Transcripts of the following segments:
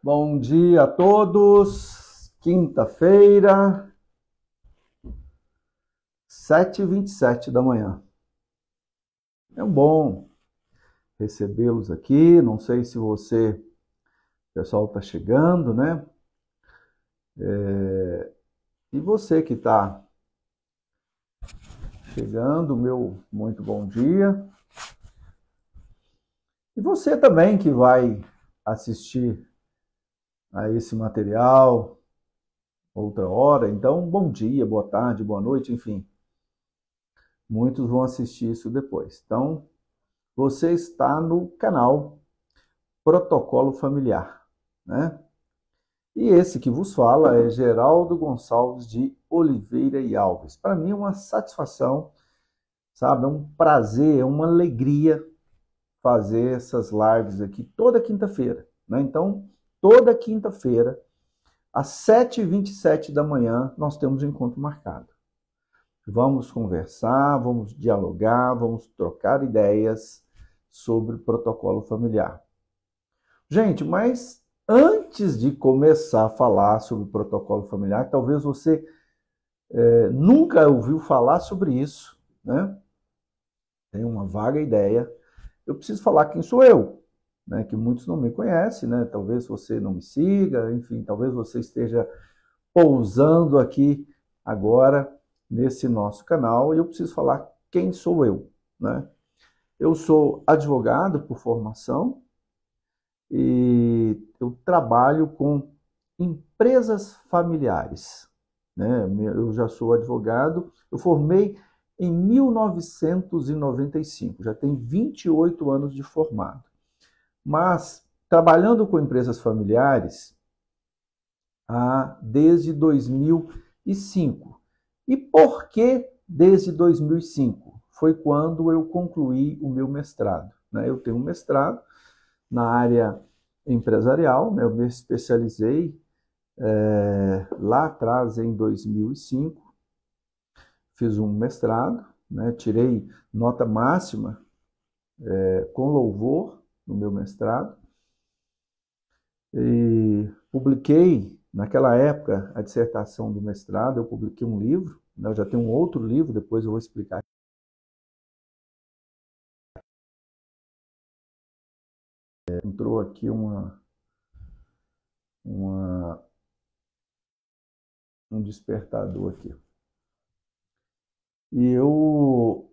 Bom dia a todos. Quinta-feira, 7h27 da manhã. É bom recebê-los aqui. Não sei se o pessoal está chegando, né? E você que está chegando, meu muito bom dia. E você também que vai assistir a esse material outra hora. Então, bom dia, boa tarde, boa noite, enfim. Muitos vão assistir isso depois. Então, você está no canal Protocolo Familiar, né? E esse que vos fala é Geraldo Gonçalves de Oliveira e Alves. Para mim é uma satisfação, sabe? É um prazer, é uma alegria fazer essas lives aqui toda quinta-feira, né? Então, toda quinta-feira, às 7h27 da manhã, nós temos um encontro marcado. Vamos conversar, vamos dialogar, vamos trocar ideias sobre o protocolo familiar. Gente, mas antes de começar a falar sobre o protocolo familiar, talvez você nunca ouviu falar sobre isso, né? Tem uma vaga ideia. Eu preciso falar quem sou eu, né? Que muitos não me conhecem, né? Talvez você não me siga, enfim, talvez você esteja pousando aqui agora nesse nosso canal e eu preciso falar quem sou eu, né? Eu sou advogado por formação e eu trabalho com empresas familiares, né? Eu já sou advogado, eu formei em 1995, já tenho 28 anos de formado. Mas trabalhando com empresas familiares desde 2005. E por que desde 2005? Foi quando eu concluí o meu mestrado, né? Eu tenho um mestrado na área empresarial, né? Eu me especializei lá atrás, em 2005, fiz um mestrado, né? Tirei nota máxima com louvor no meu mestrado e publiquei, naquela época, a dissertação do mestrado, eu publiquei um livro, né? Eu já tenho um outro livro, depois eu vou explicar. Entrou aqui um despertador aqui. E eu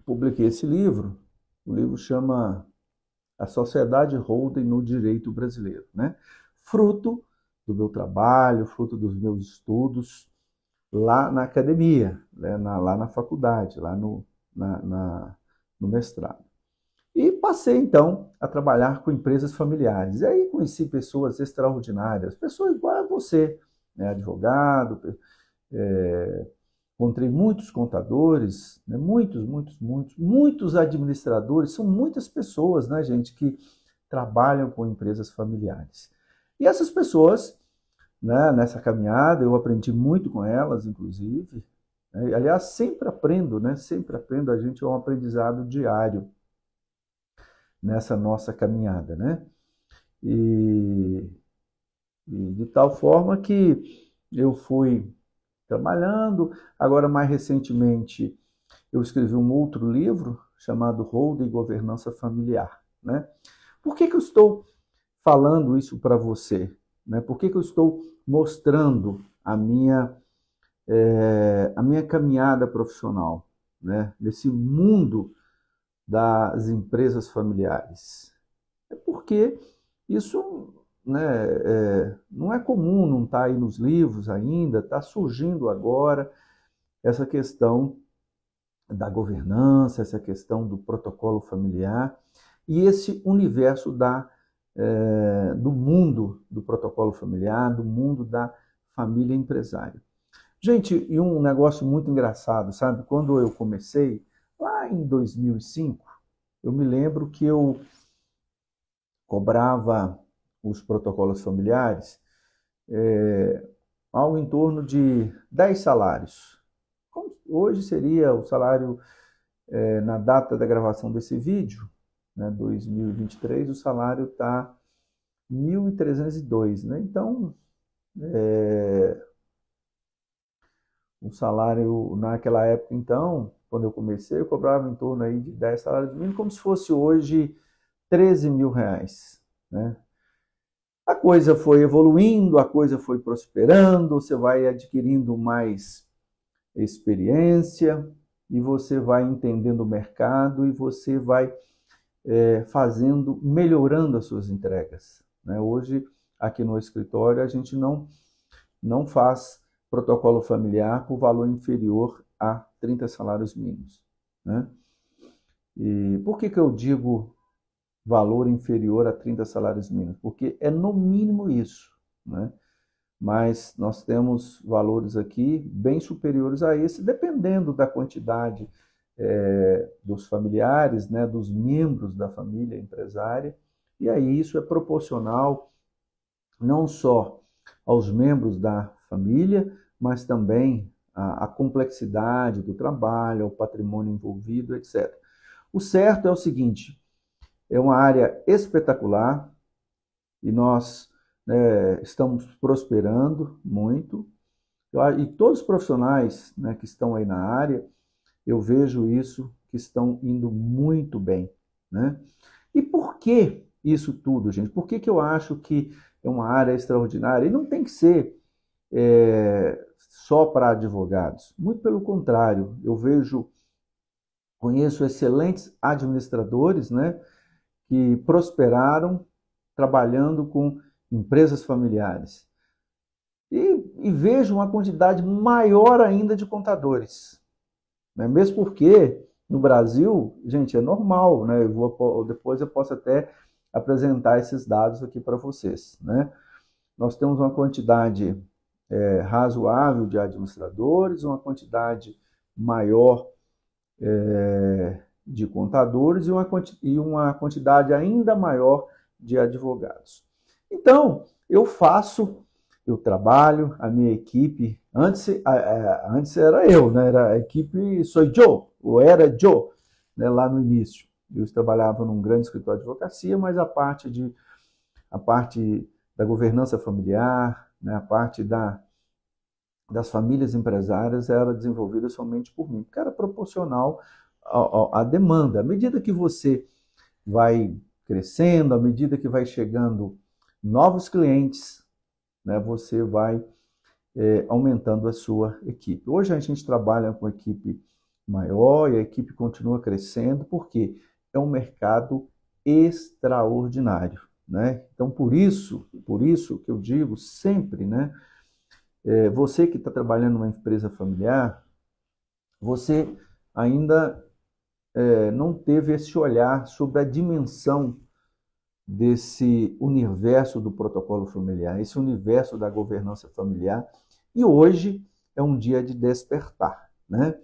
publiquei esse livro, o livro chama A Sociedade Holding no Direito Brasileiro, né? Fruto do meu trabalho, fruto dos meus estudos lá na academia, né? Lá na faculdade, lá no mestrado. E passei, então, a trabalhar com empresas familiares. E aí conheci pessoas extraordinárias, pessoas igual a você, né? Advogado, encontrei muitos contadores, né? Muitos administradores. São muitas pessoas, né, gente, que trabalham com empresas familiares. E essas pessoas, né, nessa caminhada, eu aprendi muito com elas, inclusive. Né? Aliás, sempre aprendo, né? Sempre aprendo. A gente é um aprendizado diário nessa nossa caminhada, né? E de tal forma que eu fui trabalhando. Agora, mais recentemente, eu escrevi um outro livro chamado Holding e Governança Familiar, né? Por que eu estou falando isso para você? Né? Por que eu estou mostrando a minha caminhada profissional, né? Nesse mundo das empresas familiares? É porque isso, né, não é comum, não está aí nos livros ainda, está surgindo agora essa questão da governança, essa questão do protocolo familiar e esse universo do mundo do protocolo familiar, do mundo da família empresária. Gente, e um negócio muito engraçado, sabe? Quando eu comecei, lá em 2005, eu me lembro que eu cobrava os protocolos familiares algo em torno de 10 salários. Como hoje seria o salário, na data da gravação desse vídeo, né, 2023, o salário está 1.302, né? Então, o salário naquela época, então, quando eu comecei, eu cobrava em torno aí de 10 salários mínimos, como se fosse hoje 13 mil reais, né? A coisa foi evoluindo, a coisa foi prosperando, você vai adquirindo mais experiência e você vai entendendo o mercado e você vai fazendo, melhorando as suas entregas, né? Hoje, aqui no escritório, a gente não faz protocolo familiar por valor inferior a 30 salários mínimos, né? E por que eu digo valor inferior a 30 salários mínimos? Porque é no mínimo isso, né? Mas nós temos valores aqui bem superiores a esse, dependendo da quantidade dos familiares, né, dos membros da família empresária, e aí isso é proporcional não só aos membros da família, mas também à complexidade do trabalho, ao patrimônio envolvido, etc. O certo é o seguinte, é uma área espetacular e nós estamos prosperando muito, e todos os profissionais, né, que estão aí na área, eu vejo isso, que estão indo muito bem, né? E por que isso tudo, gente? Por que eu acho que é uma área extraordinária? E não tem que ser só para advogados. Muito pelo contrário, conheço excelentes administradores, né, que prosperaram trabalhando com empresas familiares. E vejo uma quantidade maior ainda de contadores. Né? Mesmo porque no Brasil, gente, é normal, né? Depois eu posso até apresentar esses dados aqui para vocês, né? Nós temos uma quantidade razoável de administradores, uma quantidade maior de contadores e uma quantidade ainda maior de advogados. Então, eu trabalho, a minha equipe, antes era eu, né? Era a equipe sou Joe, ou era Joe, né? Lá no início. Eu trabalhava num grande escritório de advocacia, mas a parte da governança familiar, né? A parte das famílias empresárias era desenvolvida somente por mim, porque era proporcional à demanda. À medida que você vai crescendo, à medida que vai chegando novos clientes, né, você vai aumentando a sua equipe. Hoje a gente trabalha com equipe maior e a equipe continua crescendo porque é um mercado extraordinário, né? Então, por isso que eu digo sempre, né, você que está trabalhando numa empresa familiar, você ainda não teve esse olhar sobre a dimensão desse universo do protocolo familiar, esse universo da governança familiar. E hoje é um dia de despertar, né?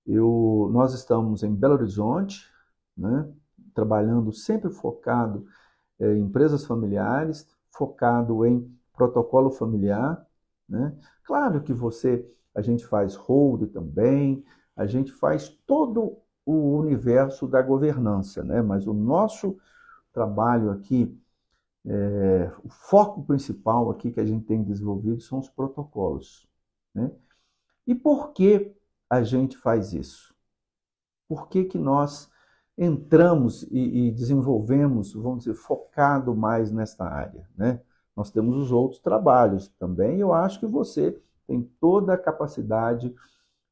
Nós estamos em Belo Horizonte, né? Trabalhando sempre focado em empresas familiares, focado em protocolo familiar, né? Claro que a gente faz hold também, a gente faz todo o universo da governança, né? Mas o nosso trabalho aqui, o foco principal aqui que a gente tem desenvolvido são os protocolos, né? E por que a gente faz isso? Por que nós entramos e desenvolvemos, vamos dizer, focado mais nesta área, né? Nós temos os outros trabalhos também, eu acho que você tem toda a capacidade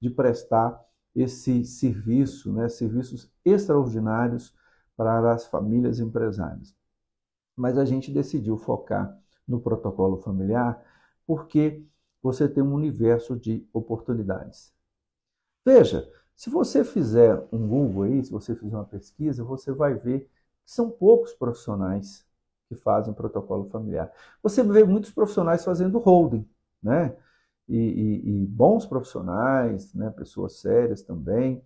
de prestar esse serviço, né? Serviços extraordinários para as famílias empresárias. Mas a gente decidiu focar no protocolo familiar porque você tem um universo de oportunidades. Veja, se você fizer um Google aí, se você fizer uma pesquisa, você vai ver que são poucos profissionais que fazem protocolo familiar. Você vê muitos profissionais fazendo holding, né? E bons profissionais, né? Pessoas sérias também,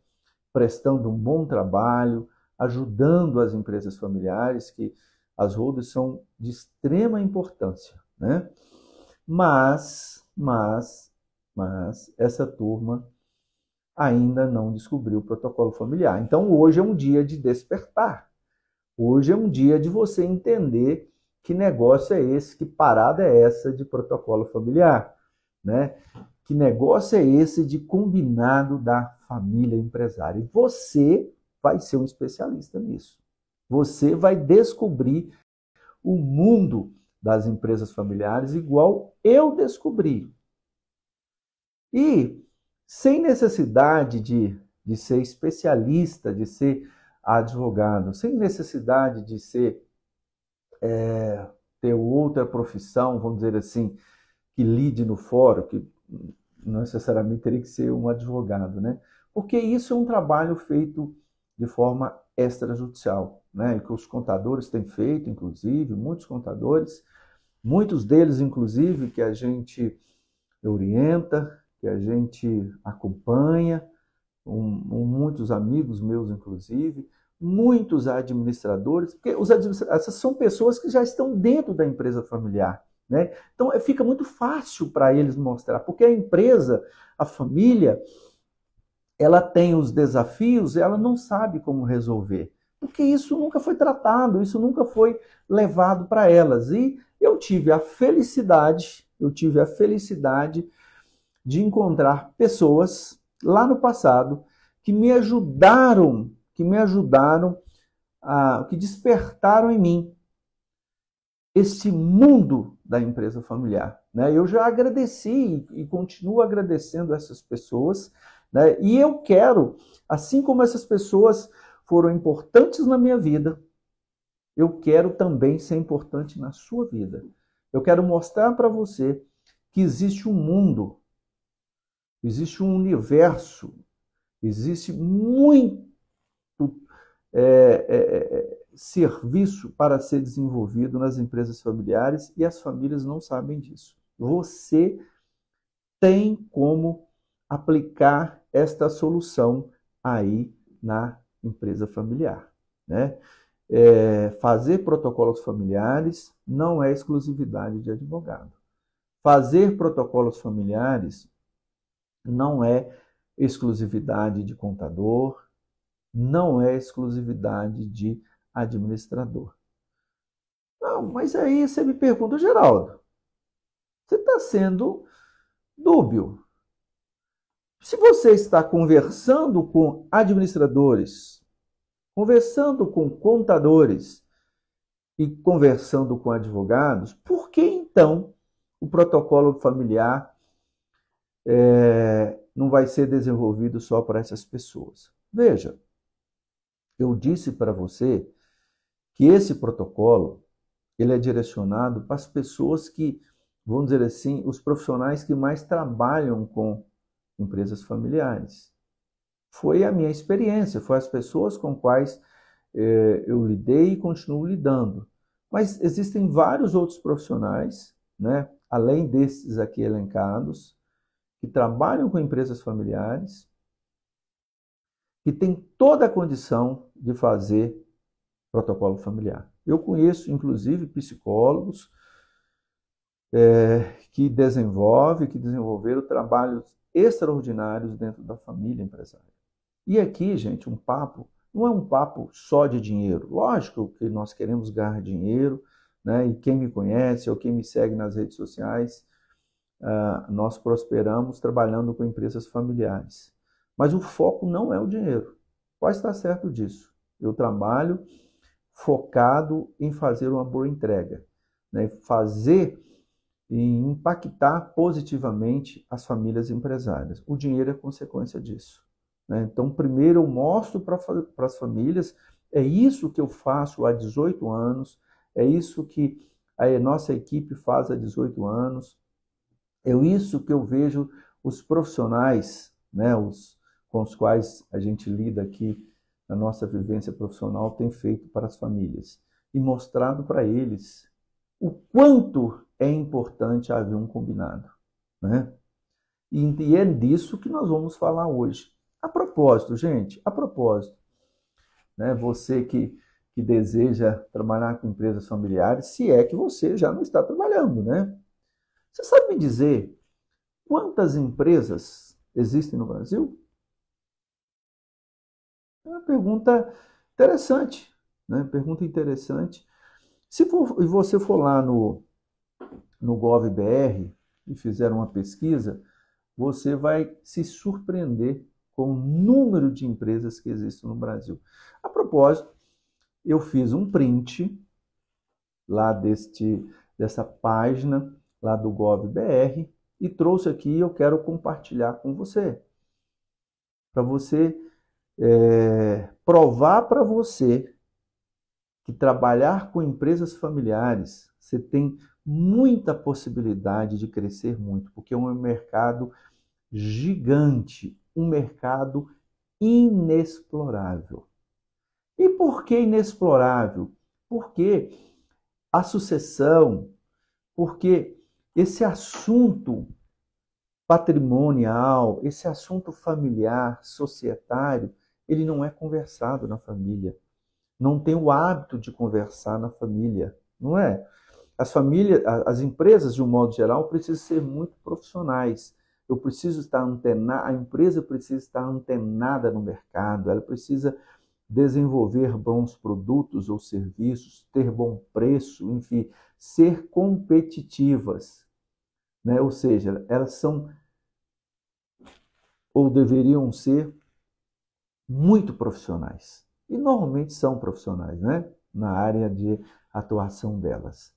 prestando um bom trabalho, ajudando as empresas familiares, que as holdings são de extrema importância, né? Mas essa turma ainda não descobriu o protocolo familiar. Então hoje é um dia de despertar. Hoje é um dia de você entender Que negócio é esse? Que parada é essa de protocolo familiar? Né? Que negócio é esse de combinado da família empresária? E você vai ser um especialista nisso. Você vai descobrir o mundo das empresas familiares igual eu descobri. E sem necessidade de ser especialista, de ser advogado, sem necessidade de ser ter outra profissão, vamos dizer assim, que lide no fórum, que não necessariamente teria que ser um advogado, né? Porque isso é um trabalho feito de forma extrajudicial, né? E que os contadores têm feito, inclusive, muitos contadores, muitos deles, inclusive, que a gente orienta, que a gente acompanha, muitos amigos meus, inclusive, muitos administradores, porque essas são pessoas que já estão dentro da empresa familiar. Né? Então fica muito fácil para eles mostrar, porque a empresa, a família, ela tem os desafios, ela não sabe como resolver, porque isso nunca foi tratado, isso nunca foi levado para elas. E eu tive a felicidade de encontrar pessoas lá no passado que me ajudaram, que despertaram em mim esse mundo da empresa familiar. Né? Eu já agradeci e continuo agradecendo essas pessoas, né? E eu quero, assim como essas pessoas foram importantes na minha vida, eu quero também ser importante na sua vida. Eu quero mostrar para você que existe um mundo, existe um universo, existe muito serviço para ser desenvolvido nas empresas familiares e as famílias não sabem disso. Você tem como aplicar esta solução aí na empresa familiar, né? Fazer protocolos familiares não é exclusividade de advogado. Fazer protocolos familiares não é exclusividade de contador, não é exclusividade de administrador. Não, mas aí você me pergunta, Geraldo, você está sendo dúbio. Se você está conversando com administradores, conversando com contadores e conversando com advogados, por que então o protocolo familiar não vai ser desenvolvido só para essas pessoas? Veja, eu disse para você que esse protocolo ele é direcionado para as pessoas que, vamos dizer assim, os profissionais que mais trabalham com empresas familiares. Foi a minha experiência, foi as pessoas com quais eu lidei e continuo lidando. Mas existem vários outros profissionais, né, além desses aqui elencados, que trabalham com empresas familiares, que têm toda a condição de fazer protocolo familiar. Eu conheço, inclusive, psicólogos que desenvolveram trabalhos extraordinários dentro da família empresária. E aqui, gente, não é um papo só de dinheiro. Lógico que nós queremos ganhar dinheiro, né? E quem me conhece ou quem me segue nas redes sociais, nós prosperamos trabalhando com empresas familiares. Mas o foco não é o dinheiro. Pode estar certo disso. Eu trabalho focado em fazer uma boa entrega, né? Fazer e impactar positivamente as famílias empresárias. O dinheiro é consequência disso, né? Então, primeiro eu mostro para as famílias, é isso que eu faço há 18 anos, é isso que a nossa equipe faz há 18 anos, é isso que eu vejo os profissionais, né, com os quais a gente lida aqui na nossa vivência profissional, tem feito para as famílias. E mostrado para eles o quanto é importante haver um combinado, né? E é disso que nós vamos falar hoje. A propósito, gente, né, você que deseja trabalhar com empresas familiares, se é que você já não está trabalhando, né? Você sabe me dizer quantas empresas existem no Brasil? É uma pergunta interessante, né? Pergunta interessante. Se você for lá no GovBR e fizer uma pesquisa, você vai se surpreender com o número de empresas que existem no Brasil. A propósito, eu fiz um print lá dessa página lá do GovBR e trouxe aqui e eu quero compartilhar com você. Para você provar para você que trabalhar com empresas familiares, você tem muita possibilidade de crescer muito, porque é um mercado gigante, um mercado inexplorável. E por que inexplorável? Porque a sucessão, porque esse assunto patrimonial, esse assunto familiar, societário, ele não é conversado na família. Não tem o hábito de conversar na família, não é? As empresas, de um modo geral, precisam ser muito profissionais. Eu preciso estar antenada, a empresa precisa estar antenada no mercado, ela precisa desenvolver bons produtos ou serviços, ter bom preço, enfim, ser competitivas, né? Ou seja, elas são ou deveriam ser muito profissionais. E normalmente são profissionais, né? Na área de atuação delas.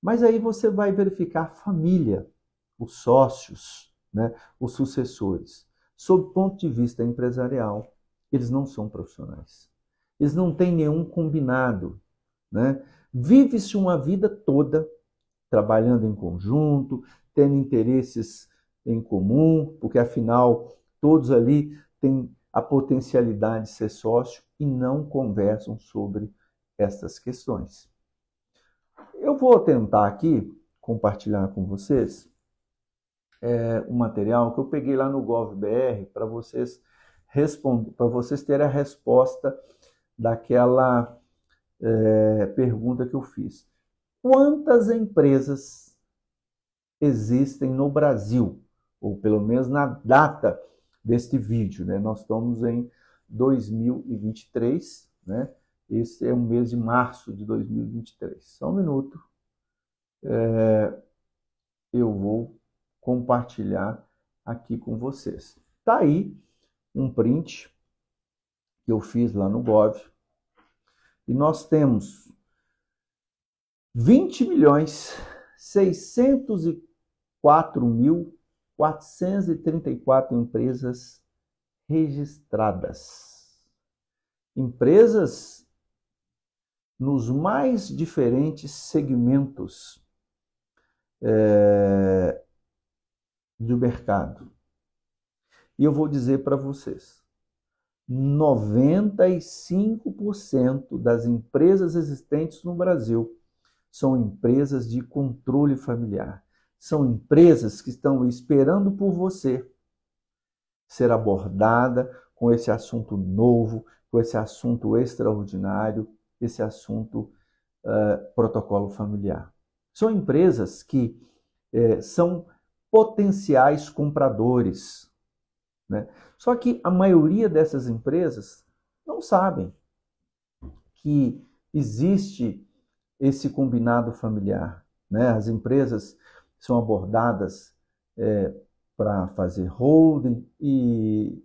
Mas aí você vai verificar a família, os sócios, né? Os sucessores. Sob o ponto de vista empresarial, eles não são profissionais. Eles não têm nenhum combinado, né? Vive-se uma vida toda trabalhando em conjunto, tendo interesses em comum, porque afinal todos ali têm a potencialidade de ser sócio e não conversam sobre estas questões. Eu vou tentar aqui compartilhar com vocês um material que eu peguei lá no GovBR para vocês terem a resposta daquela pergunta que eu fiz. Quantas empresas existem no Brasil? Ou pelo menos na data deste vídeo, né? Nós estamos em 2023, né? Esse é o mês de março de 2023. Só um minuto. Eu vou compartilhar aqui com vocês. Tá aí um print que eu fiz lá no Gov. E nós temos 20.604.434 empresas registradas. Empresas nos mais diferentes segmentos do mercado. E eu vou dizer para vocês, 95% das empresas existentes no Brasil são empresas de controle familiar. São empresas que estão esperando por você ser abordada com esse assunto novo, com esse assunto extraordinário, esse assunto protocolo familiar. São empresas que são potenciais compradores, né? Só que a maioria dessas empresas não sabem que existe esse combinado familiar, né? As empresas são abordadas para fazer holding e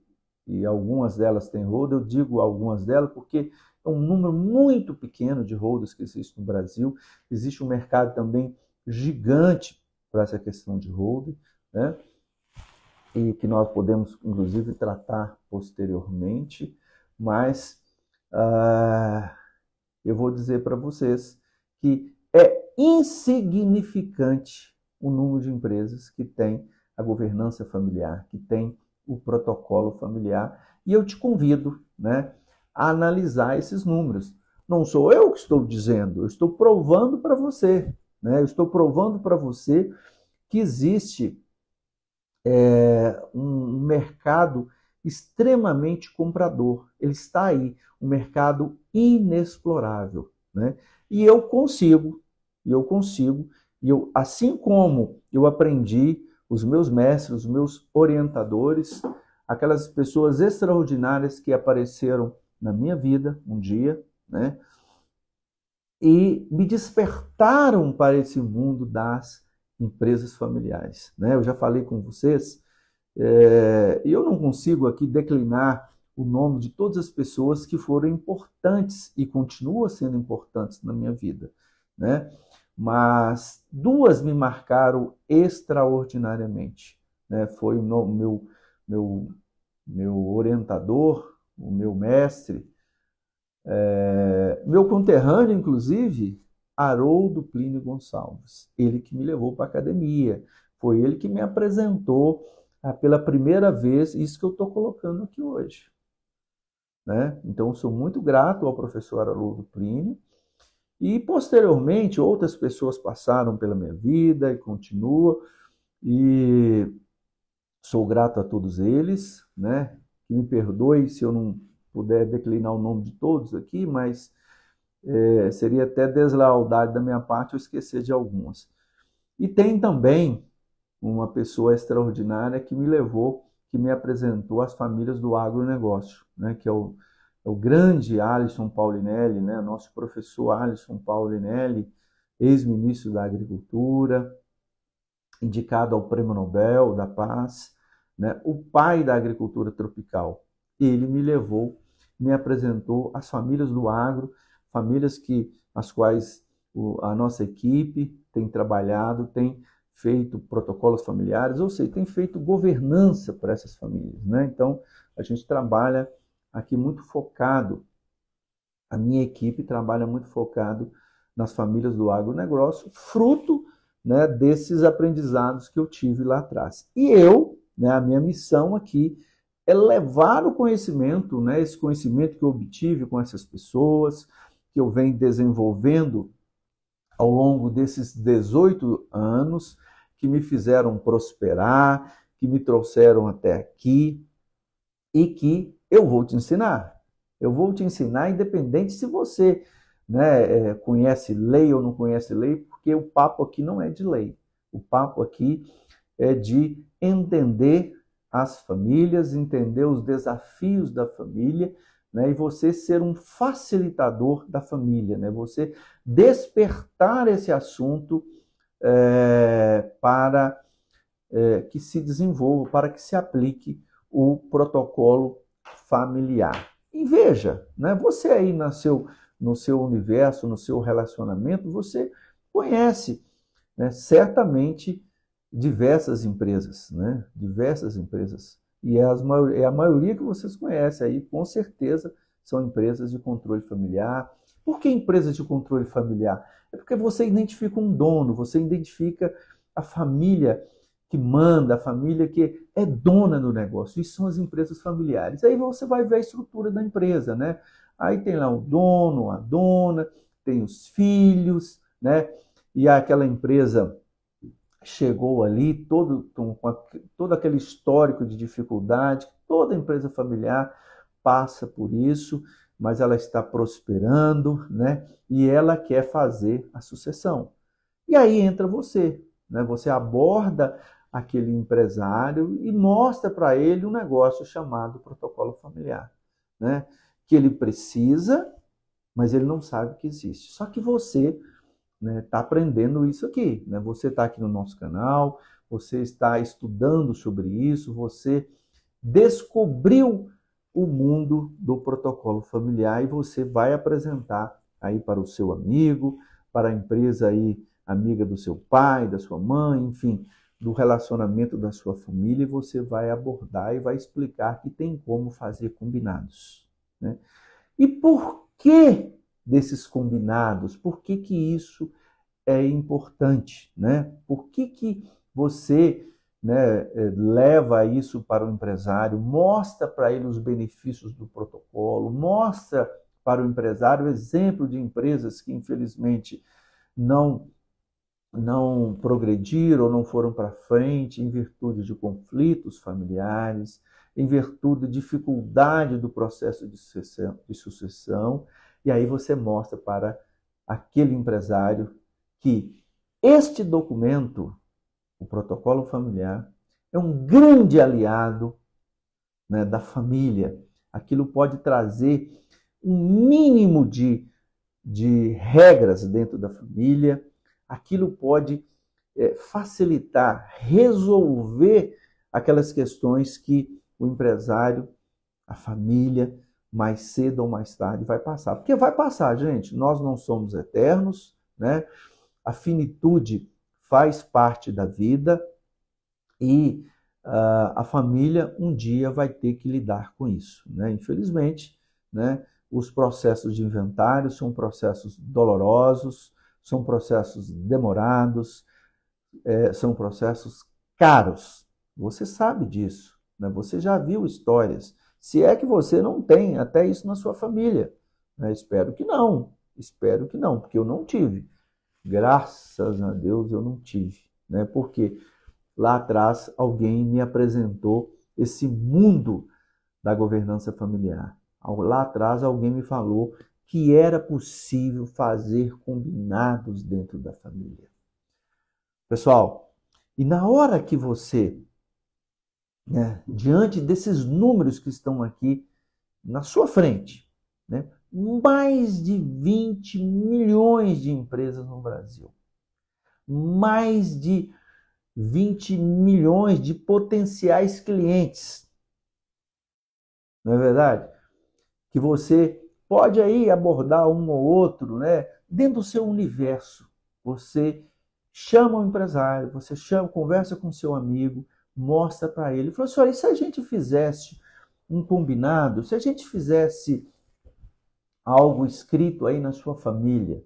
algumas delas têm holding. Eu digo algumas delas porque é um número muito pequeno de holders que existe no Brasil. Existe um mercado também gigante para essa questão de holding, né? E que nós podemos, inclusive, tratar posteriormente, mas eu vou dizer para vocês que é insignificante o número de empresas que tem a governança familiar, que tem o protocolo familiar, e eu te convido, né, a analisar esses números. Não sou eu que estou dizendo, eu estou provando para você, né? Eu estou provando para você que existe um mercado extremamente comprador. Ele está aí, um mercado inexplorável, né? E assim como eu aprendi, os meus mestres, os meus orientadores, aquelas pessoas extraordinárias que apareceram na minha vida um dia, né? e me despertaram para esse mundo das empresas familiares, né? Eu já falei com vocês, e eu não consigo aqui declinar o nome de todas as pessoas que foram importantes e continuam sendo importantes na minha vida, né? Mas duas me marcaram extraordinariamente, né? Foi o meu orientador, o meu mestre, meu conterrâneo, inclusive, Haroldo Plínio Gonçalves. Ele que me levou para a academia. Foi ele que me apresentou pela primeira vez isso que eu estou colocando aqui hoje, né? Então, eu sou muito grato ao professor Haroldo Plínio. E, posteriormente, outras pessoas passaram pela minha vida e continuam. E sou grato a todos eles, né? Que me perdoe se eu não puder declinar o nome de todos aqui, mas seria até deslealdade da minha parte eu esquecer de algumas. E tem também uma pessoa extraordinária que me levou, que me apresentou as famílias do agronegócio, né? Que é o grande Alisson Paulinelli, né? Nosso professor Alisson Paulinelli, ex-ministro da Agricultura, indicado ao Prêmio Nobel da Paz, né? O pai da agricultura tropical. Ele me levou, me apresentou as famílias do agro, famílias as quais a nossa equipe tem trabalhado, tem feito protocolos familiares, ou seja, tem feito governança para essas famílias, né? Então, a gente trabalha aqui muito focado, a minha equipe trabalha muito focado nas famílias do agronegócio, fruto, né, desses aprendizados que eu tive lá atrás. E eu, né, a minha missão aqui é levar o conhecimento, né, esse conhecimento que eu obtive com essas pessoas, que eu venho desenvolvendo ao longo desses 18 anos, que me fizeram prosperar, que me trouxeram até aqui e que eu vou te ensinar. Eu vou te ensinar independente se você, né, conhece lei ou não conhece lei, porque o papo aqui não é de lei. O papo aqui é de entender as famílias, entender os desafios da família, né, e você ser um facilitador da família, né, você despertar esse assunto para que se desenvolva, para que se aplique o protocolo familiar. E veja, né, você aí no seu universo, no seu relacionamento, você conhece, né, certamente diversas empresas, né? Diversas empresas. E é a maioria que vocês conhecem aí, com certeza, são empresas de controle familiar. Por que empresas de controle familiar? É porque você identifica um dono, você identifica a família que manda, a família que é dona do negócio. Isso são as empresas familiares. Aí você vai ver a estrutura da empresa, né? Aí tem lá o dono, a dona, tem os filhos, né? E aquela empresa chegou ali com todo aquele histórico de dificuldade, toda empresa familiar passa por isso, mas ela está prosperando, né? E ela quer fazer a sucessão. E aí entra você, né? Você aborda aquele empresário e mostra para ele um negócio chamado protocolo familiar, né? Que ele precisa, mas ele não sabe que existe. Só que você, né, está aprendendo isso aqui, né? Você está aqui no nosso canal, você está estudando sobre isso, você descobriu o mundo do protocolo familiar e você vai apresentar aí para o seu amigo, para a empresa aí, amiga do seu pai, da sua mãe, enfim, do relacionamento da sua família, e você vai abordar e vai explicar que tem como fazer combinados, né? E por que desses combinados? Por que isso é importante, né? Por que você, né, leva isso para o empresário, mostra para ele os benefícios do protocolo, mostra para o empresário o exemplo de empresas que infelizmente não progrediram, não foram para frente em virtude de conflitos familiares, em virtude da dificuldade do processo de sucessão, e aí você mostra para aquele empresário que este documento, o protocolo familiar, é um grande aliado, da família. Aquilo pode trazer um mínimo de de regras dentro da família, aquilo pode facilitar, resolver aquelas questões que o empresário, a família, mais cedo ou mais tarde vai passar. Porque vai passar, gente, nós não somos eternos, né? A finitude faz parte da vida e a família um dia vai ter que lidar com isso, né? Infelizmente, né? Os processos de inventário são processos dolorosos, são processos demorados, são processos caros. Você sabe disso, né? Você já viu histórias. Se é que você não tem até isso na sua família, né? Espero que não, porque eu não tive. Graças a Deus eu não tive, né? Porque lá atrás alguém me apresentou esse mundo da governança familiar. Lá atrás alguém me falou que era possível fazer combinados dentro da família. Pessoal, e na hora que você, né, diante desses números que estão aqui na sua frente, né, mais de 20 milhões de empresas no Brasil, mais de 20 milhões de potenciais clientes, não é verdade? Que você pode aí abordar um ou outro, né, dentro do seu universo. Você chama o empresário, você conversa com o seu amigo, mostra para ele, fala assim, olha, e se a gente fizesse um combinado, se a gente fizesse algo escrito aí na sua família,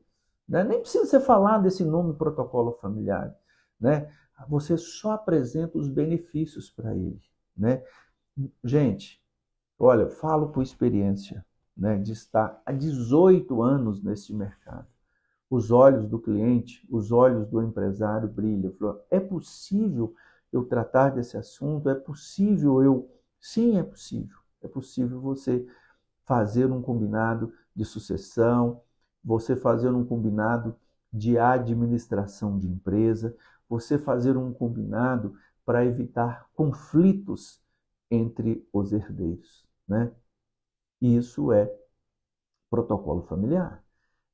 né? Nem precisa você falar desse nome protocolo familiar, né? Você só apresenta os benefícios para ele, né? Gente, olha, eu falo por experiência, né, de estar há 18 anos nesse mercado. Os olhos do cliente, os olhos do empresário brilham. É possível eu tratar desse assunto? É possível eu... Sim, é possível. É possível você fazer um combinado de sucessão, você fazer um combinado de administração de empresa, você fazer um combinado para evitar conflitos entre os herdeiros, né? Isso é protocolo familiar.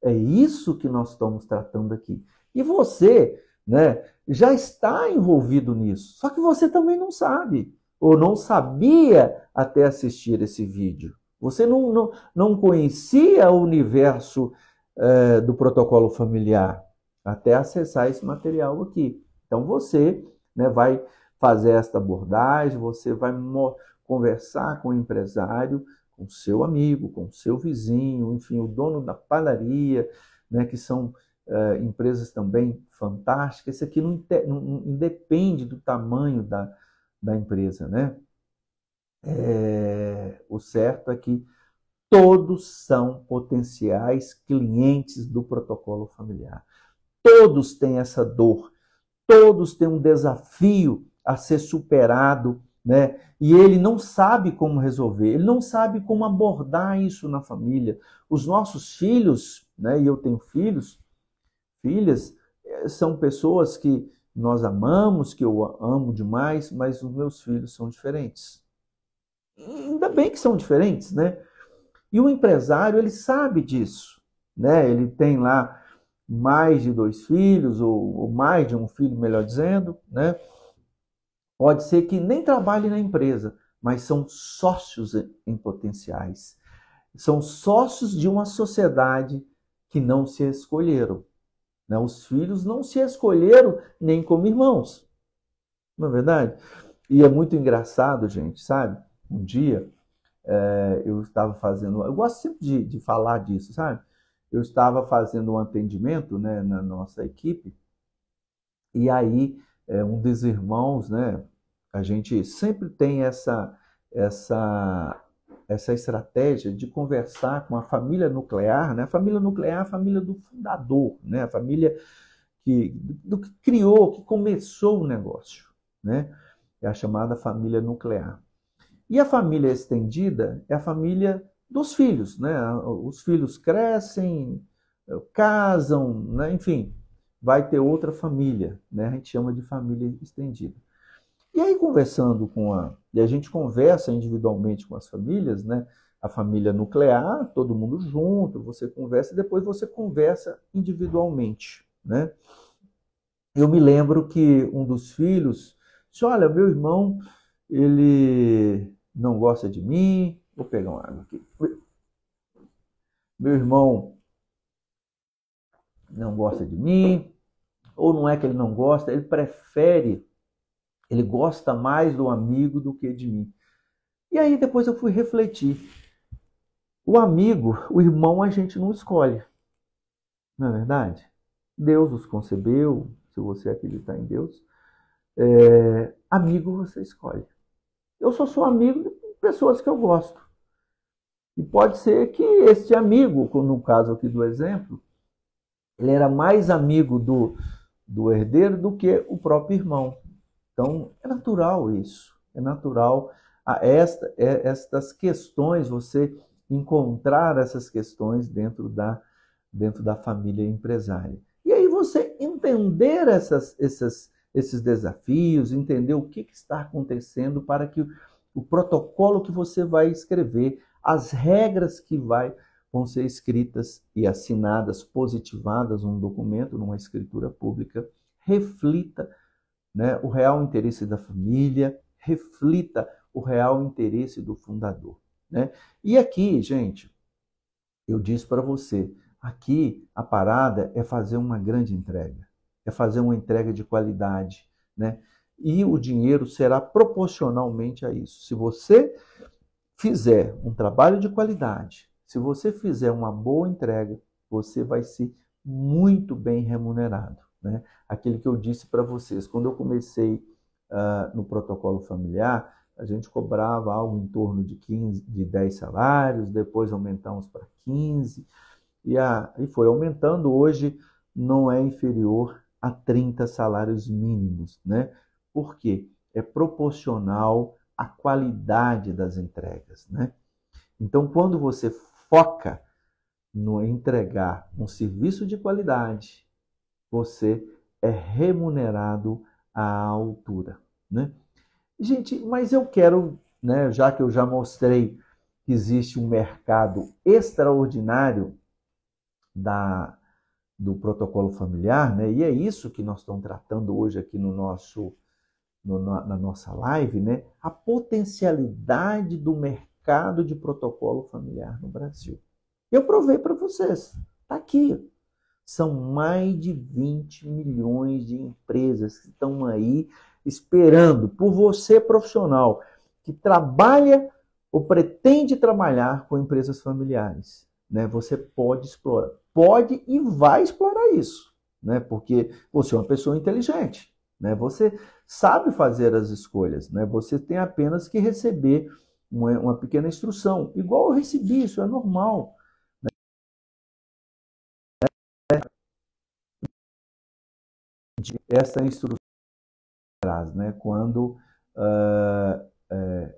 É isso que nós estamos tratando aqui. E você, né, já está envolvido nisso, só que você também não sabe, ou não sabia até assistir esse vídeo. Você não conhecia o universo do protocolo familiar até acessar esse material aqui. Então você, né, vai fazer esta abordagem, você vai conversar com o empresário, com o seu amigo, com o seu vizinho, enfim, o dono da padaria, né, que são empresas também fantásticas. Isso aqui não independe do tamanho da empresa, né? O certo é que todos são potenciais clientes do protocolo familiar. Todos têm essa dor, todos têm um desafio a ser superado, né? E ele não sabe como resolver, ele não sabe como abordar isso na família. Os nossos filhos, né? E eu tenho filhos, filhas, são pessoas que nós amamos, que eu amo demais, mas os meus filhos são diferentes. E ainda bem que são diferentes, né? E o empresário, ele sabe disso, né? Ele tem lá mais de 2 filhos, ou mais de um filho, melhor dizendo, né? Pode ser que nem trabalhe na empresa, mas são sócios em potenciais. São sócios de uma sociedade que não se escolheram, né? Os filhos não se escolheram nem como irmãos, não é verdade? E é muito engraçado, gente, sabe? Um dia eu estava fazendo... Eu gosto sempre de falar disso, sabe? Eu estava fazendo um atendimento, né, na nossa equipe, e aí um dos irmãos, né, a gente sempre tem essa estratégia de conversar com a família nuclear, né? A família nuclear é a família do fundador, né? A família que criou, que começou o negócio, né? É a chamada família nuclear. E a família estendida é a família dos filhos, né? Os filhos crescem, casam, né? Enfim, vai ter outra família, né? A gente chama de família estendida. E aí, conversando e a gente conversa individualmente com as famílias, né? a família nuclear, todo mundo junto, você conversa e depois você conversa individualmente, né? Eu me lembro que um dos filhos disse, olha, meu irmão, ele não gosta de mim, vou pegar uma água aqui. Meu irmão não gosta de mim, ou não é que ele não gosta, ele prefere, ele gosta mais do amigo do que de mim. E aí depois eu fui refletir. O amigo, o irmão, a gente não escolhe, não é verdade? Deus os concebeu, se você acreditar em Deus. Amigo você escolhe. Eu só sou amigo de pessoas que eu gosto. E pode ser que este amigo, no caso aqui do exemplo, ele era mais amigo do herdeiro do que o próprio irmão. Então, é natural isso. É natural estas questões, você encontrar essas questões dentro da família empresária. E aí você entender esses desafios, entender o que está acontecendo para que o protocolo que você vai escrever, as regras que vão ser escritas e assinadas, positivadas num documento, numa escritura pública, reflita, né, o real interesse da família, reflita o real interesse do fundador, né? E aqui, gente, eu disse para você, aqui a parada é fazer uma grande entrega, é fazer uma entrega de qualidade, né? E o dinheiro será proporcionalmente a isso. Se você fizer um trabalho de qualidade, se você fizer uma boa entrega, você vai ser muito bem remunerado, né? Aquele que eu disse para vocês, quando eu comecei no protocolo familiar, a gente cobrava algo em torno de 10 salários, depois aumentamos para 15, e foi aumentando. Hoje não é inferior a 30 salários mínimos, né? Por quê? É proporcional à qualidade das entregas, né? Então, quando você foca no entregar um serviço de qualidade, você é remunerado à altura, né? Gente, mas eu quero, né, já que eu já mostrei que existe um mercado extraordinário do protocolo familiar, né? E é isso que nós estamos tratando hoje aqui na nossa live, né? A potencialidade do mercado de protocolo familiar no Brasil. Eu provei para vocês, está aqui. São mais de 20 milhões de empresas que estão aí esperando por você, profissional, que trabalha ou pretende trabalhar com empresas familiares, né? Você pode explorar, pode e vai explorar isso, né? Porque você é uma pessoa inteligente, né? Você sabe fazer as escolhas, né? Você tem apenas que receber uma pequena instrução, igual eu recebi, isso é normal. Essa instrução traz, né? Quando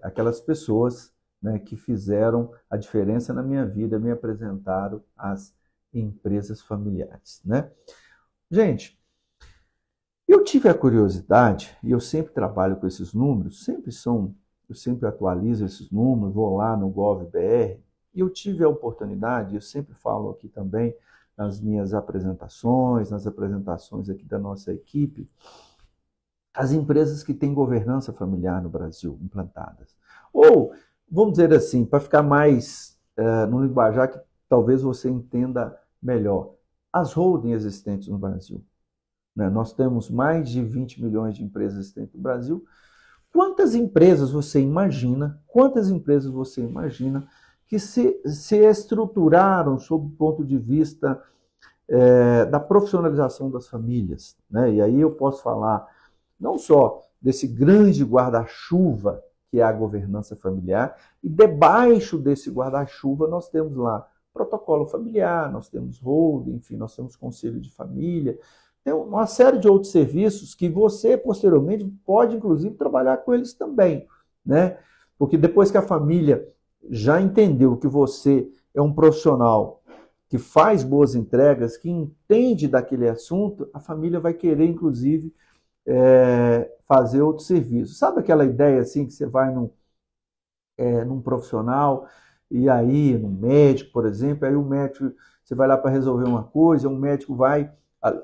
aquelas pessoas, né, que fizeram a diferença na minha vida me apresentaram às empresas familiares, né? Gente, eu tive a curiosidade, e eu sempre trabalho com esses números, eu sempre atualizo esses números, vou lá no GovBR, e eu tive a oportunidade, eu sempre falo aqui também nas minhas apresentações, nas apresentações aqui da nossa equipe, as empresas que têm governança familiar no Brasil implantadas. Ou, vamos dizer assim, para ficar mais no linguajar que talvez você entenda melhor, as holdings existentes no Brasil. Né? Nós temos mais de 20 milhões de empresas existentes no Brasil. Quantas empresas você imagina que se estruturaram sob o ponto de vista da profissionalização das famílias, né? E aí eu posso falar não só desse grande guarda-chuva que é a governança familiar, e debaixo desse guarda-chuva nós temos lá protocolo familiar, nós temos holding, enfim, nós temos conselho de família, tem uma série de outros serviços que você, posteriormente, pode, inclusive, trabalhar com eles também, né? Porque depois que a família já entendeu que você é um profissional que faz boas entregas, que entende daquele assunto, a família vai querer, inclusive, fazer outros serviços. Sabe aquela ideia assim que você vai num profissional e aí no médico, por exemplo, aí o médico, você vai lá para resolver uma coisa, o médico vai,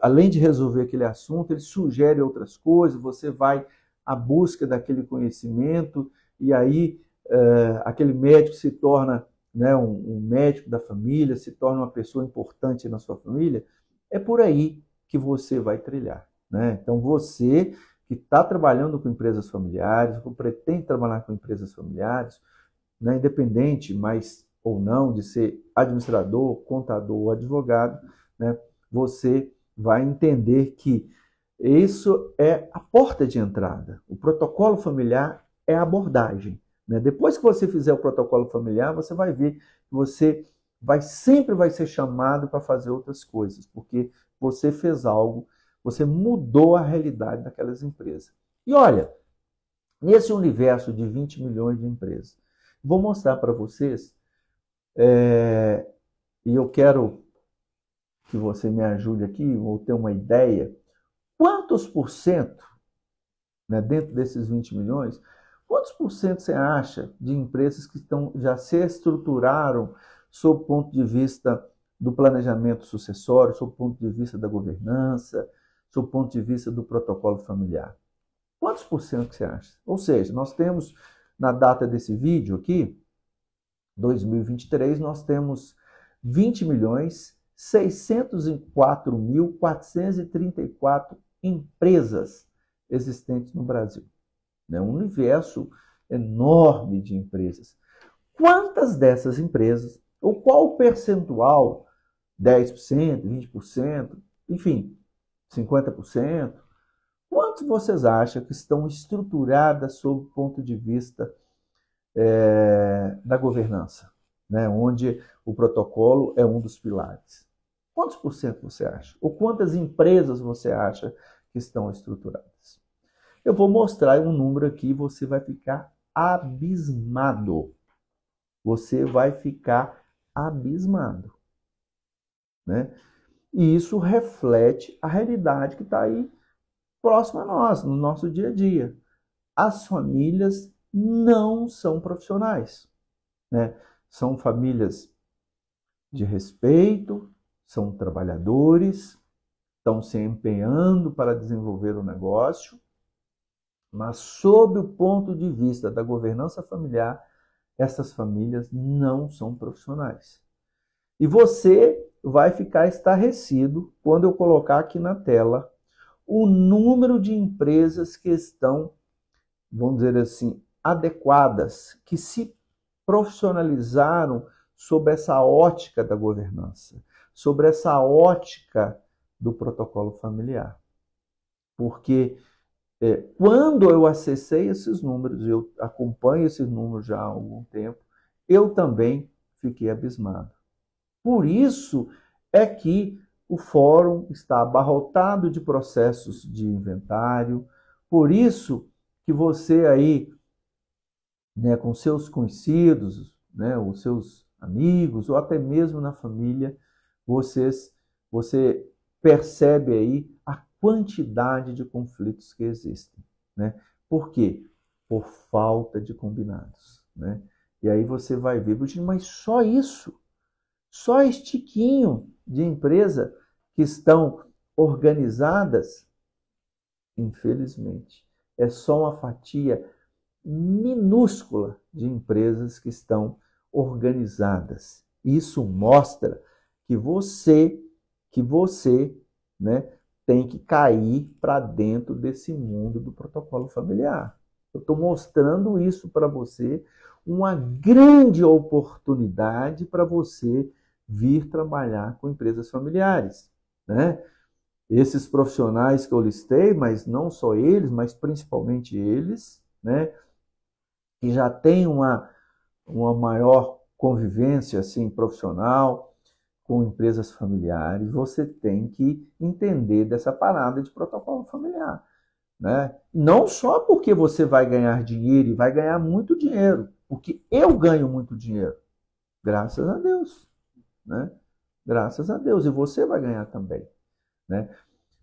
além de resolver aquele assunto, ele sugere outras coisas, você vai à busca daquele conhecimento, e aí aquele médico se torna, né, um médico da família, se torna uma pessoa importante na sua família. É por aí que você vai trilhar, né? Então você que está trabalhando com empresas familiares, ou pretende trabalhar com empresas familiares, né, independente, mas ou não, de ser administrador, contador ou advogado, né, você vai entender que isso é a porta de entrada. O protocolo familiar é a abordagem, né? Depois que você fizer o protocolo familiar, você vai ver que você sempre vai ser chamado para fazer outras coisas, porque você fez algo, você mudou a realidade daquelas empresas. E olha, nesse universo de 20 milhões de empresas, vou mostrar para vocês, e eu quero que você me ajude aqui, ou ter uma ideia, quantos por cento, né, dentro desses 20 milhões, quantos por cento você acha de empresas que já se estruturaram sob o ponto de vista do planejamento sucessório, sob o ponto de vista da governança, sob o ponto de vista do protocolo familiar? Quantos por cento que você acha? Ou seja, nós temos, na data desse vídeo aqui, 2023, nós temos 20 milhões 604.434 empresas existentes no Brasil. É um universo enorme de empresas. Quantas dessas empresas, ou qual o percentual, 10%, 20%, enfim, 50%, quantos vocês acham que estão estruturadas sob o ponto de vista da governança, né? Onde o protocolo é um dos pilares? Quantos por cento você acha? Ou quantas empresas você acha que estão estruturadas? Eu vou mostrar um número aqui e você vai ficar abismado. Você vai ficar abismado, né? E isso reflete a realidade que está aí próxima a nós, no nosso dia a dia. As famílias não são profissionais, né? São famílias de respeito, são trabalhadores, estão se empenhando para desenvolver o negócio, mas sob o ponto de vista da governança familiar, essas famílias não são profissionais. E você vai ficar estarrecido quando eu colocar aqui na tela o número de empresas que estão, vamos dizer assim, adequadas, que se profissionalizaram sob essa ótica da governança, sobre essa ótica do protocolo familiar. Porque quando eu acessei esses números, eu acompanho esses números já há algum tempo, eu também fiquei abismado. Por isso é que o fórum está abarrotado de processos de inventário, por isso que você aí, né, com seus conhecidos, né, os seus amigos, ou até mesmo na família, você percebe aí a quantidade de conflitos que existem, né? Por quê? Por falta de combinados, né? E aí você vai ver, mas só isso? Só este tiquinho de empresa que estão organizadas? Infelizmente, é só uma fatia minúscula de empresas que estão organizadas. Isso mostra que você, né, tem que cair para dentro desse mundo do protocolo familiar. Eu estou mostrando isso para você, uma grande oportunidade para você vir trabalhar com empresas familiares, né? Esses profissionais que eu listei, mas não só eles, mas principalmente eles, né, que já têm uma maior convivência assim, profissional com empresas familiares, você tem que entender dessa parada de protocolo familiar, né? Não só porque você vai ganhar dinheiro e vai ganhar muito dinheiro, porque eu ganho muito dinheiro, graças a Deus, né? Graças a Deus, e você vai ganhar também, né?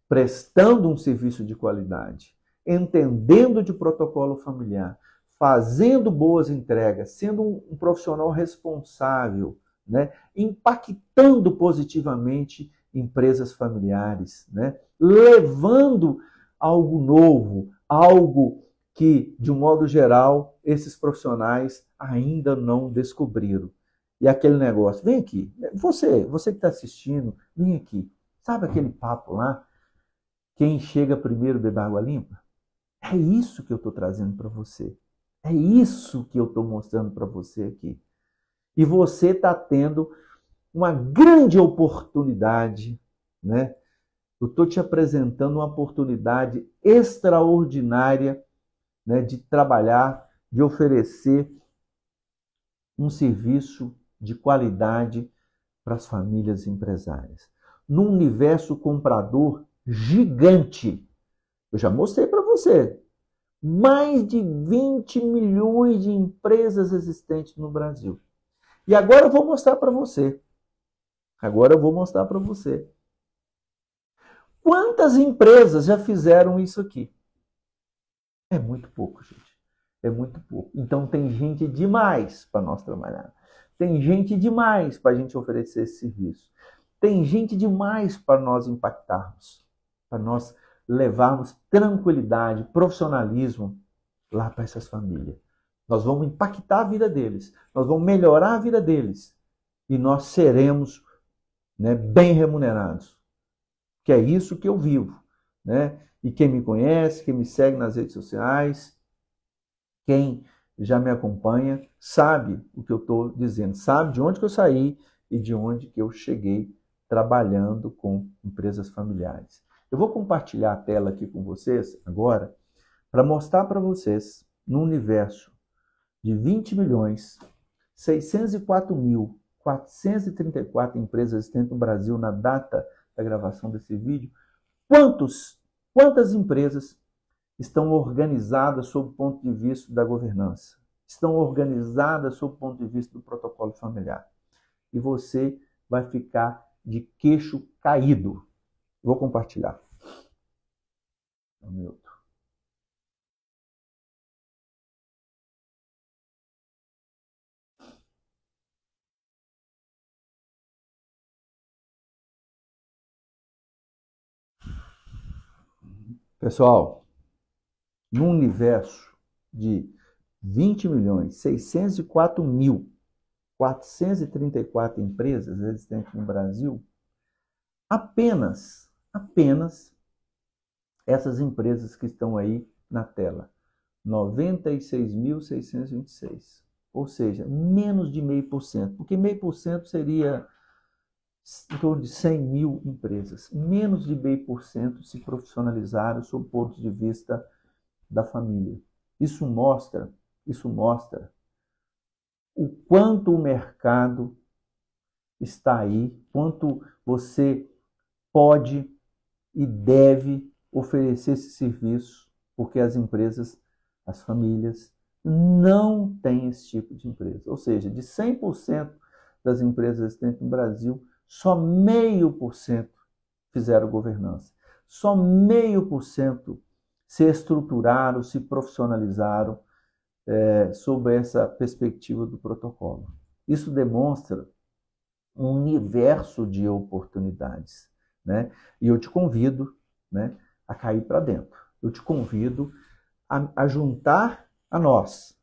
Prestando um serviço de qualidade, entendendo de protocolo familiar, fazendo boas entregas, sendo um profissional responsável, né? Impactando positivamente empresas familiares, né? Levando algo novo, algo que, de um modo geral, esses profissionais ainda não descobriram. E aquele negócio, vem aqui, você que está assistindo, vem aqui. Sabe aquele papo lá? Quem chega primeiro bebe água limpa? É isso que eu estou trazendo para você. É isso que eu estou mostrando para você aqui. E você está tendo uma grande oportunidade, né? Eu estou te apresentando uma oportunidade extraordinária, né, de trabalhar, de oferecer um serviço de qualidade para as famílias empresárias. Num universo comprador gigante. Eu já mostrei para você. Mais de 20 milhões de empresas existentes no Brasil. E agora eu vou mostrar para você. Quantas empresas já fizeram isso aqui? É muito pouco, gente. É muito pouco. Então tem gente demais para nós trabalhar. Tem gente demais para a gente oferecer esse serviço. Tem gente demais para nós impactarmos, para nós levarmos tranquilidade, profissionalismo lá para essas famílias. Nós vamos impactar a vida deles, nós vamos melhorar a vida deles e nós seremos, né, bem remunerados. Que é isso que eu vivo, né? E quem me conhece, quem me segue nas redes sociais, quem já me acompanha, sabe o que eu estou dizendo, sabe de onde que eu saí e de onde que eu cheguei trabalhando com empresas familiares. Eu vou compartilhar a tela aqui com vocês agora para mostrar para vocês, no universo de 20 milhões, 604.434 empresas existentes no Brasil na data da gravação desse vídeo, quantas empresas estão organizadas sob o ponto de vista da governança, estão organizadas sob o ponto de vista do protocolo familiar. E você vai ficar de queixo caído. Vou compartilhar. Um minuto. Pessoal, no universo de 20.604.434 empresas existentes no Brasil, apenas essas empresas que estão aí na tela, 96.626, ou seja, menos de 0,5%, porque 0,5% seria em torno de 100 mil empresas. Menos de 0,5% se profissionalizaram sob o ponto de vista da família. Isso mostra o quanto o mercado está aí, quanto você pode e deve oferecer esse serviço, porque as empresas, as famílias, não têm esse tipo de empresa. Ou seja, de 100% das empresas existentes no Brasil, só 0,5% fizeram governança. Só 0,5% se estruturaram, se profissionalizaram sob essa perspectiva do protocolo. Isso demonstra um universo de oportunidades, né? E eu te convido, né, a cair para dentro. Eu te convido a juntar a nós.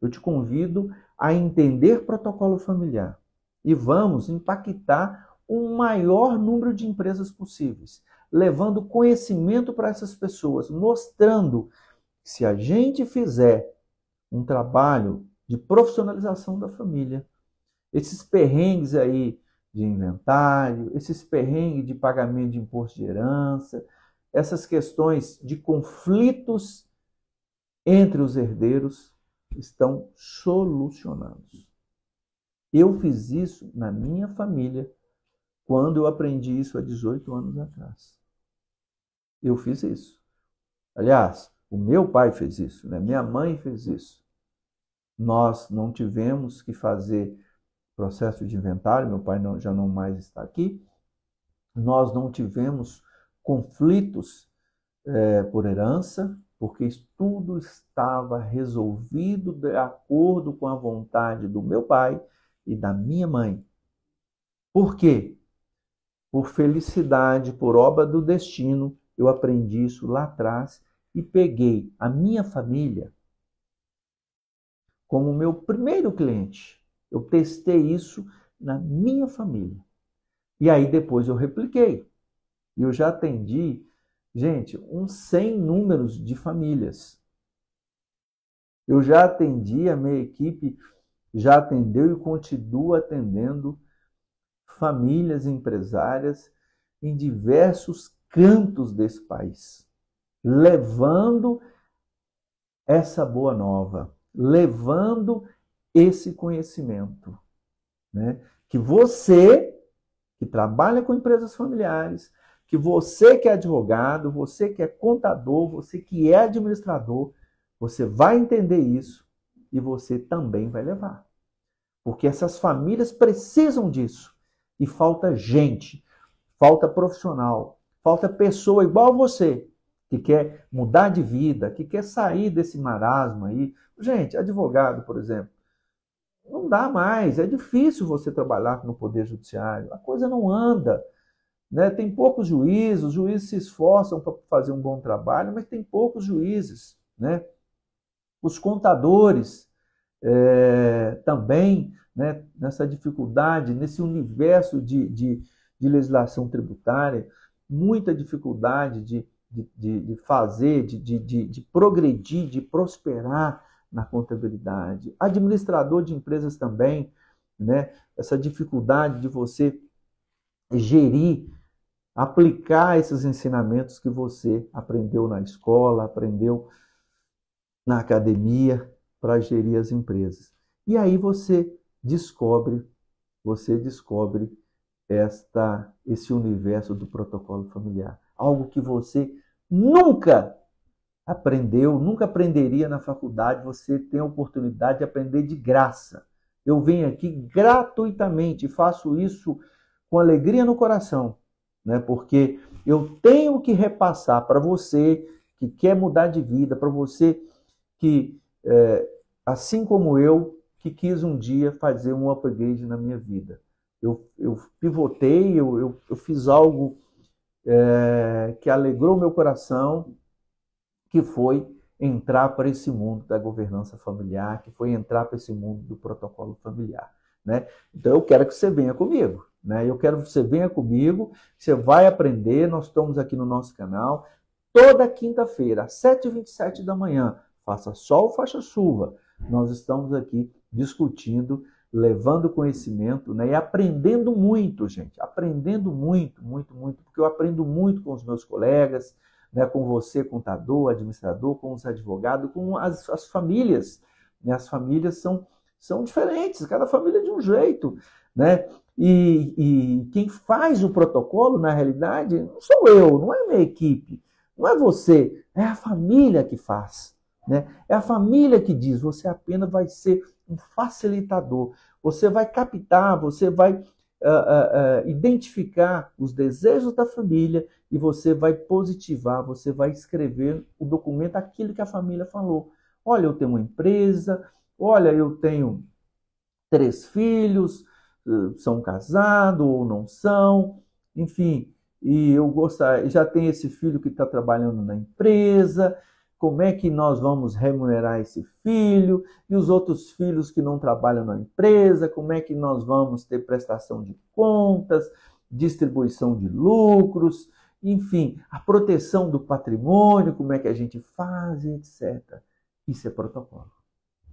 Eu te convido a entender protocolo familiar. E vamos impactar o maior número de empresas possíveis, levando conhecimento para essas pessoas, mostrando que se a gente fizer um trabalho de profissionalização da família, esses perrengues aí de inventário, esses perrengues de pagamento de imposto de herança, essas questões de conflitos entre os herdeiros estão solucionados. Eu fiz isso na minha família quando eu aprendi isso há 18 anos atrás. Eu fiz isso. Aliás, o meu pai fez isso, né? Minha mãe fez isso. Nós não tivemos que fazer processo de inventário, meu pai já não mais está aqui. Nós não tivemos conflitos por herança, porque tudo estava resolvido de acordo com a vontade do meu pai e da minha mãe. Por quê? Por felicidade, por obra do destino, eu aprendi isso lá atrás e peguei a minha família como meu primeiro cliente. Eu testei isso na minha família. E aí depois eu repliquei. E eu já atendi, gente, uns 100 números de famílias. Eu já atendi, a minha equipe já atendeu e continua atendendo famílias empresárias em diversos cantos desse país, levando essa boa nova, levando esse conhecimento, né? Que você que trabalha com empresas familiares, que você que é advogado, você que é contador, você que é administrador, você vai entender isso e você também vai levar. Porque essas famílias precisam disso. E falta gente, falta profissional, falta pessoa igual a você, que quer mudar de vida, que quer sair desse marasmo aí. Gente, advogado, por exemplo, não dá mais, é difícil você trabalhar no Poder Judiciário, a coisa não anda, né? Tem poucos juízes, os juízes se esforçam para fazer um bom trabalho, mas tem poucos juízes, né? Os contadores também, né, nessa dificuldade, nesse universo de legislação tributária, muita dificuldade de fazer, de progredir, de prosperar na contabilidade. Administrador de empresas também, né, essa dificuldade de você gerir, aplicar esses ensinamentos que você aprendeu na escola, aprendeu na academia para gerir as empresas. E aí você descobre esse universo do protocolo familiar. Algo que você nunca aprendeu, nunca aprenderia na faculdade, você tem a oportunidade de aprender de graça. Eu venho aqui gratuitamente, faço isso com alegria no coração, né? Porque eu tenho que repassar para você que quer mudar de vida, para você que, assim como eu, que quis um dia fazer um upgrade na minha vida. Eu pivotei, eu fiz algo que alegrou meu coração, que foi entrar para esse mundo da governança familiar, que foi entrar para esse mundo do protocolo familiar, né? Então eu quero que você venha comigo, né? Eu quero que você venha comigo, você vai aprender, nós estamos aqui no nosso canal, toda quinta-feira, às 7h27 da manhã, faça sol, faça chuva, nós estamos aqui discutindo, levando conhecimento, né? E aprendendo muito, gente, aprendendo muito, muito, muito, porque eu aprendo muito com os meus colegas, né, com você, contador, administrador, com os advogados, com as famílias. Né? As famílias são diferentes, cada família é de um jeito. Né? E quem faz o protocolo, na realidade, não sou eu, não é a minha equipe, não é você, é a família que faz. Né? É a família que diz, você apenas vai ser um facilitador, você vai captar, você vai identificar os desejos da família e você vai positivar, você vai escrever o documento, aquilo que a família falou. Olha, eu tenho uma empresa, olha, eu tenho 3 filhos, são casados ou não são, enfim, e eu gostaria, já tem esse filho que está trabalhando na empresa, como é que nós vamos remunerar esse filho, e os outros filhos que não trabalham na empresa, como é que nós vamos ter prestação de contas, distribuição de lucros, enfim, a proteção do patrimônio, como é que a gente faz, etc. Isso é protocolo.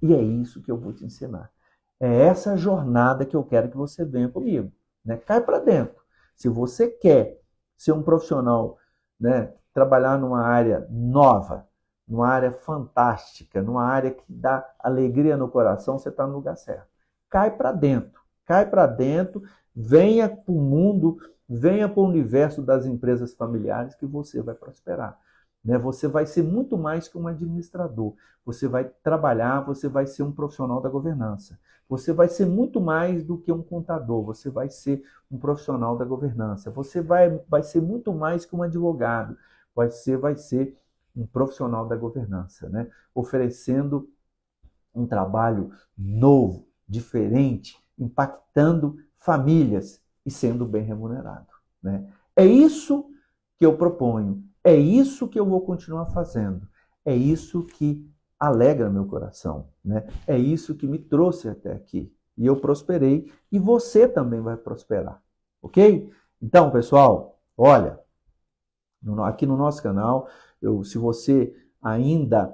E é isso que eu vou te ensinar. É essa jornada que eu quero que você venha comigo. Né? Cai para dentro. Se você quer ser um profissional, né, trabalhar numa área nova, numa área fantástica, numa área que dá alegria no coração, você está no lugar certo. Cai para dentro, venha para o mundo, venha para o universo das empresas familiares que você vai prosperar. Né? Você vai ser muito mais que um administrador. Você vai trabalhar, você vai ser um profissional da governança. Você vai ser muito mais do que um contador, você vai ser um profissional da governança. Você vai ser muito mais que um advogado. Vai ser um profissional da governança, né? Oferecendo um trabalho novo, diferente, impactando famílias e sendo bem remunerado, né? É isso que eu proponho, é isso que eu vou continuar fazendo, é isso que alegra meu coração, né? É isso que me trouxe até aqui. E eu prosperei e você também vai prosperar, ok? Então, pessoal, olha, aqui no nosso canal, se você ainda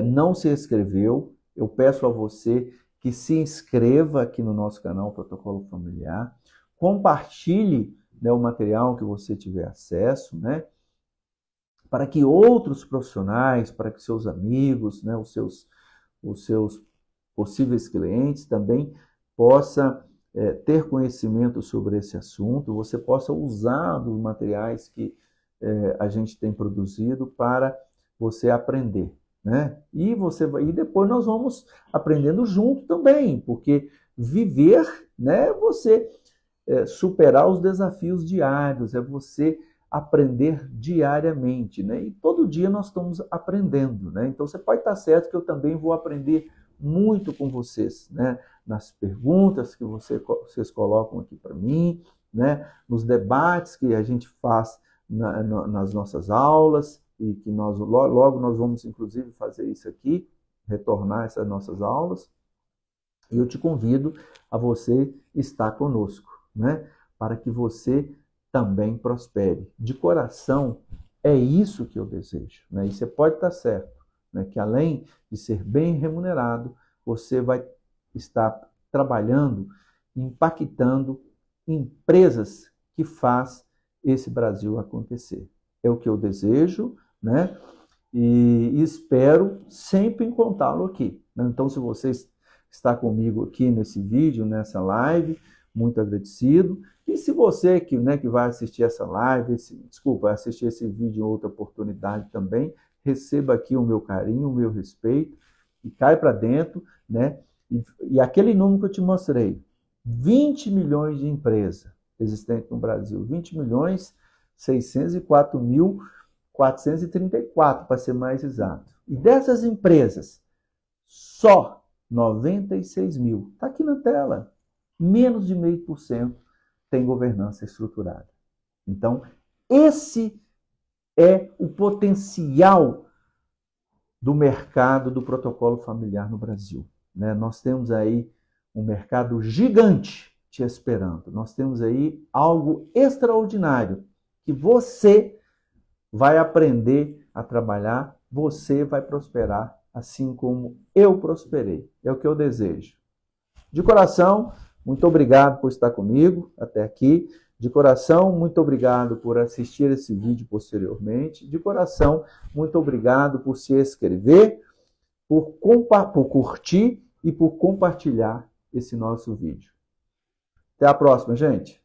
não se inscreveu, eu peço a você que se inscreva aqui no nosso canal Protocolo Familiar, compartilhe, né, o material que você tiver acesso, né, para que outros profissionais, para que seus amigos, né, os seus possíveis clientes também possam ter conhecimento sobre esse assunto, você possa usar dos materiais que a gente tem produzido para você aprender, né? E depois nós vamos aprendendo junto também, porque viver, né, é você superar os desafios diários, é você aprender diariamente, né? E todo dia nós estamos aprendendo, né? Então você pode estar certo que eu também vou aprender muito com vocês, né? Nas perguntas que vocês colocam aqui para mim, né? Nos debates que a gente faz nas nossas aulas, e que logo nós vamos inclusive fazer isso aqui, retornar essas nossas aulas. E eu te convido a você estar conosco, né? Para que você também prospere. De coração, é isso que eu desejo, né? E você pode estar certo, né? Que além de ser bem remunerado, você vai estar trabalhando, impactando empresas que faz esse Brasil acontecer. É o que eu desejo, né? E espero sempre encontrá-lo aqui, né? Então, se você está comigo aqui nesse vídeo, nessa live, muito agradecido. E se você que vai assistir essa live, assistir esse vídeo em outra oportunidade também, receba aqui o meu carinho, o meu respeito, e cai para dentro, né? E aquele número que eu te mostrei, 20 milhões de empresas existentes no Brasil, 20 milhões 604.434, para ser mais exato. E dessas empresas, só 96 mil, está aqui na tela, menos de 0,5% tem governança estruturada. Então, esse é o potencial do mercado do protocolo familiar no Brasil, né? Nós temos aí um mercado gigante te esperando. Nós temos aí algo extraordinário que você vai aprender a trabalhar, você vai prosperar, assim como eu prosperei. É o que eu desejo. De coração, muito obrigado por estar comigo até aqui. De coração, muito obrigado por assistir esse vídeo posteriormente. De coração, muito obrigado por se inscrever, por curtir e por compartilhar esse nosso vídeo. Até a próxima, gente!